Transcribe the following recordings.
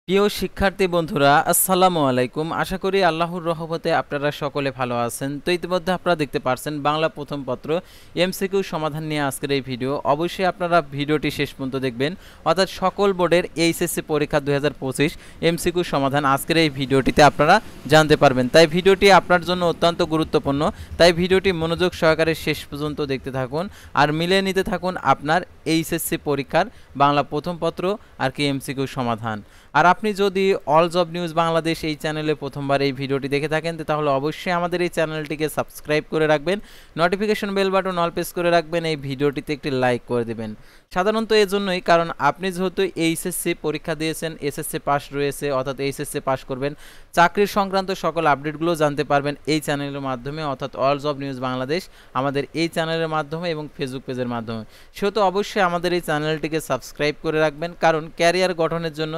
প্রিয় শিক্ষার্থী বন্ধুরা, আসসালামু আলাইকুম। আশা করি আল্লাহর রহমতে আপনারা সকলে ভালো আছেন। তো ইতিমধ্যে আপনারা দেখতে পারছেন বাংলা প্রথম পত্র এমসিকিউ সমাধান নিয়ে আজকের এই ভিডিও। অবশ্যই আপনারা ভিডিওটি শেষ পর্যন্ত দেখবেন, অর্থাৎ সকল বোর্ডের এইচএসসি পরীক্ষা 2025 এমসিকিউ সমাধান আজকের এই ভিডিওটিতে আপনারা জানতে পারবেন। তাই ভিডিওটি আপনার জন্য অত্যন্ত গুরুত্বপূর্ণ, তাই ভিডিওটি মনোযোগ সহকারে শেষ পর্যন্ত দেখতে থাকুন আর মিলিয়ে নিতে থাকুন আপনার এইচএসসি পরীক্ষার বাংলা প্রথম পত্র আর কি এমসিকিউ সমাধান। আর আপনি যদি অল জব নিউজ বাংলাদেশ এই চ্যানেলে প্রথমবার এই ভিডিওটি দেখে থাকেন তাহলে অবশ্যই আমাদের এই চ্যানেলটিকে সাবস্ক্রাইব করে রাখবেন, notification bell button all press করে রাখবেন, এই ভিডিওটিতে একটি লাইক করে দেবেন। সাধারণত এজন্যই, কারণ আপনি যেহেতু এইচএসসি পরীক্ষা দিয়েছেন, এসএসসি পাস রয়েছে, অর্থাৎ এইচএসসি পাস করবেন, চাকরির সংক্রান্ত সকল আপডেটগুলো জানতে পারবেন এই চ্যানেলের মাধ্যমে, অর্থাৎ অল জব নিউজ বাংলাদেশ আমাদের এই চ্যানেলের মাধ্যমে এবং ফেসবুক পেজের মাধ্যমে। সেহেতু অবশ্যই আমাদের এই চ্যানেলটিকে সাবস্ক্রাইব করে রাখবেন, কারণ ক্যারিয়ার গঠনের জন্য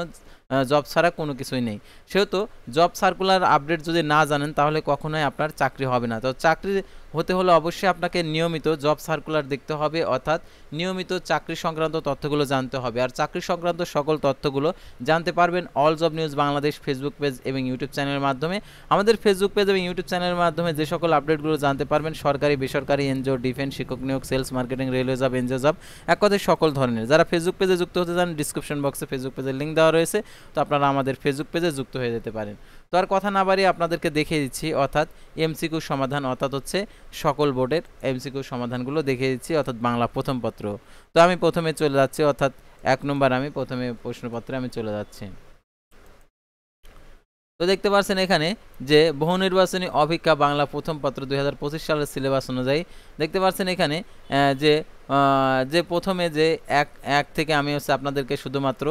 জব ছাড়া কোনো কিছুই নেই। সেহেতু জব সার্কুলার আপডেট যদি না জানেন তাহলে কখনোই আপনার চাকরি হবে না। তো চাকরি হতে হলে অবশ্যই আপনাকে নিয়মিত জব সার্কুলার দেখতে হবে, অর্থাৎ নিয়মিত চাকরি সংক্রান্ত তথ্যগুলো জানতে হবে। আর চাকরি সংক্রান্ত সকল তথ্যগুলো জানতে পারবেন all job news Bangladesh Facebook page এবং ইউটিউব চ্যানেলের মাধ্যমে। আমাদের ফেসবুক পেজ এবং ইউটিউব চ্যানেলের মাধ্যমে যে সকল আপডেটগুলো জানতে পারবেন, সরকারি, বেসরকারি, এনজিও, ডিফেন্স, শিক্ষক নিয়োগ, sales, marketing, railway job, NGO job, এক কথায় সকল ধরনের। যারা ফেসবুক পেজে যুক্ত হতে চান, ডিসক্রিপশন বক্সে ফেসবুক পেজের লিঙ্ক দেওয়া রয়েছে, তো আপনারা আমাদের ফেসবুক পেজে যুক্ত হয়ে যেতে পারেন। তো আর কথা না বাড়িয়ে আপনাদেরকে দেখিয়ে দিচ্ছি, অর্থাৎ এমসিকিউ সমাধান, অর্থাৎ হচ্ছে সকল বোর্ডের এমসিকিউ সমাধানগুলো দেখিয়ে দিচ্ছি, অর্থাৎ বাংলা প্রথম পত্র। তো আমি প্রথমে চলে যাচ্ছি, অর্থাৎ 1 নম্বর আমি প্রথমে প্রশ্নপত্রে আমি চলে যাচ্ছি। তো দেখতে পাচ্ছেন এখানে যে বহু নির্বাচনী অভিজ্ঞা বাংলা প্রথম পত্র 2025 সালের সিলেবাস অনুযায়ী দেখতে পাচ্ছেন এখানে যে যে প্রথমে যে এক থেকে আমি হচ্ছে আপনাদেরকে শুধুমাত্র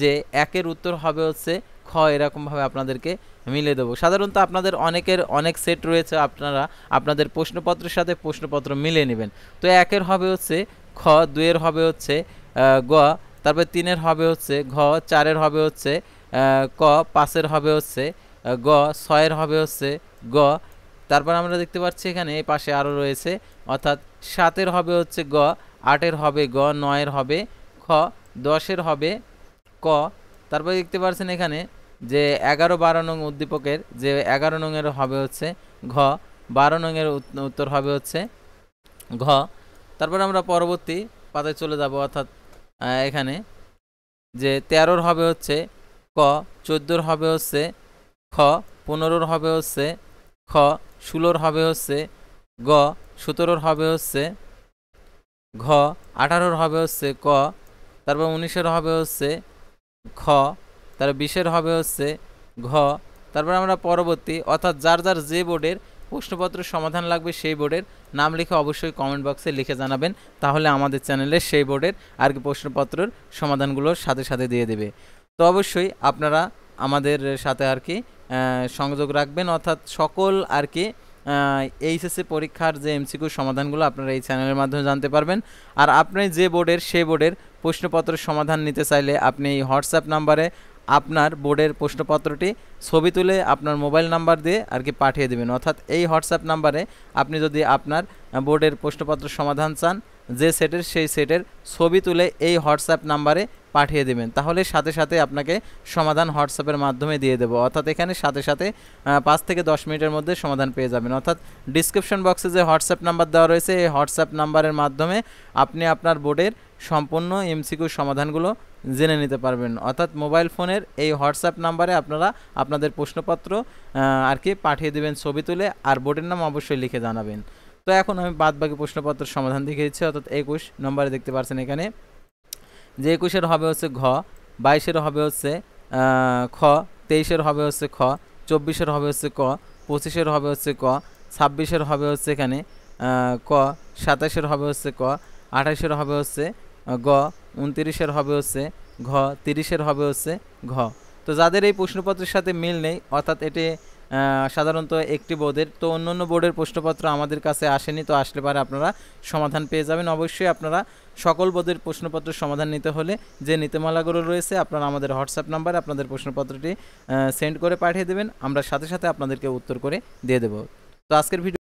যে একের উত্তর হবে হচ্ছে খ, এরকমভাবে আপনাদেরকে মিলে দেবো। সাধারণত আপনাদের অনেকের অনেক সেট রয়েছে, আপনারা আপনাদের প্রশ্নপত্রের সাথে প্রশ্নপত্র মিলিয়ে নেবেন। তো একের হবে হচ্ছে খ, 2-এর হবে হচ্ছে গ, তারপর 3-এর হবে হচ্ছে ঘ, 4-এর হবে হচ্ছে ক, 5-এর হবে হচ্ছে গ, 6-এর হবে হচ্ছে গ। তারপর আমরা দেখতে পাচ্ছি এখানে এই পাশে আরও রয়েছে, অর্থাৎ 7-এর হবে হচ্ছে গ, 8-এর হবে গ, 9-এর হবে খ, 10-এর হবে ক। তারপর দেখতে পাচ্ছেন এখানে যে 11-12 নং উদ্দীপকের যে 11 নংয়ের হবে হচ্ছে ঘ, 12 নংয়ের উত্তর হবে হচ্ছে ঘ। তারপর আমরা পরবর্তী পাতায় চলে যাব, অর্থাৎ এখানে যে 13-র হবে হচ্ছে ক, 14-র হবে হচ্ছে খ, 15-র হবে হচ্ছে খ, 16-র হবে হচ্ছে গ, 17-র হবে হচ্ছে ঘ, 18-র হবে হচ্ছে ক, তারপর 19-এর হবে হচ্ছে খ, তারপর 20-এর হবে হচ্ছে ঘ। তারপর আমরা পরবর্তী, অর্থাৎ যার যার যে বোর্ডের প্রশ্নপত্র সমাধান লাগবে সেই বোর্ডের নাম লিখে অবশ্যই কমেন্ট বক্সে লিখে জানাবেন, তাহলে আমাদের চ্যানেলে সেই বোর্ডের আর কি প্রশ্নপত্রের সমাধানগুলোর সাথে সাথে দিয়ে দেবে। তো অবশ্যই আপনারা আমাদের সাথে আর কি সংযোগ রাখবেন, অর্থাৎ সকল আর কি এইচএসসি পরীক্ষার যে এমসিকিউ সমাধানগুলো আপনারা এই চ্যানেলের মাধ্যমে জানতে পারবেন। আর আপনি যে বোর্ডের সেই বোর্ডের প্রশ্নপত্রের সমাধান নিতে চাইলে আপনি এই হোয়াটসঅ্যাপ নাম্বারে আপনার বোর্ডের প্রশ্নপত্রটি ছবি তুলে আপনার মোবাইল নাম্বার দিয়ে আর কি পাঠিয়ে দেবেন। অর্থাৎ এই হোয়াটসঅ্যাপ নাম্বারে আপনি যদি আপনার বোর্ডের প্রশ্নপত্র সমাধান চান, যে সেটের সেই সেটের ছবি তুলে এই হোয়াটসঅ্যাপ নাম্বারে পাঠিয়ে দেবেন, তাহলে সাথে সাথে আপনাকে সমাধান হোয়াটসঅ্যাপের মাধ্যমে দিয়ে দেবো। অর্থাৎ এখানে সাথে সাথে 5 থেকে 10 মিনিটের মধ্যে সমাধান পেয়ে যাবেন। অর্থাৎ ডিসক্রিপশন বক্সে যে হোয়াটসঅ্যাপ নাম্বার দেওয়া রয়েছে এই হোয়াটসঅ্যাপ নাম্বারের মাধ্যমে আপনি আপনার বোর্ডের সম্পূর্ণ এমসিকিউ সমাধানগুলো জেনে নিতে পারবেন। অর্থাৎ মোবাইল ফোনের এই হোয়াটসঅ্যাপ নাম্বারে আপনারা আপনাদের প্রশ্নপত্র আর কি পাঠিয়ে দেবেন ছবি তুলে, আর বোর্ডের নাম অবশ্যই লিখে জানাবেন। তো এখন আমি বাদবাকি প্রশ্নপত্রের সমাধান দেখিয়ে দিচ্ছি। অর্থাৎ 21 নম্বরে দেখতে পাচ্ছেন এখানে যে 21-এর হবে হচ্ছে ঘ, 22-এর হবে হচ্ছে খ, 23-এর হবে হচ্ছে খ, 24-এর হবে হচ্ছে ক, 25-এর হবে হচ্ছে ক, 26-এর হবে হচ্ছে এখানে ক, 27-এর হবে হচ্ছে ক, 28-এর হবে হচ্ছে গ, 29-এর হবে হচ্ছে ঘ, 30-এর হবে হচ্ছে ঘ। তো যাদের এই প্রশ্নপত্রের সাথে মিল নেই, অর্থাৎ এটি সাধারণত একটি বোর্ডের, তো অন্য বোর্ডের প্রশ্নপত্র আমাদের কাছে আসেনি, তো আসলে পারে আপনারা সমাধান পেয়ে যাবেন। অবশ্যই আপনারা সকল বোর্ডের প্রশ্নপত্রের সমাধান নিতে হলে যে নীতিমালাগুলো রয়েছে আপনারা আমাদের হোয়াটসঅ্যাপ নাম্বারে আপনাদের প্রশ্নপত্রটি সেন্ড করে পাঠিয়ে দেবেন, আমরা সাথে সাথে আপনাদেরকে উত্তর করে দিয়ে দেব। তো আজকের ভিডিও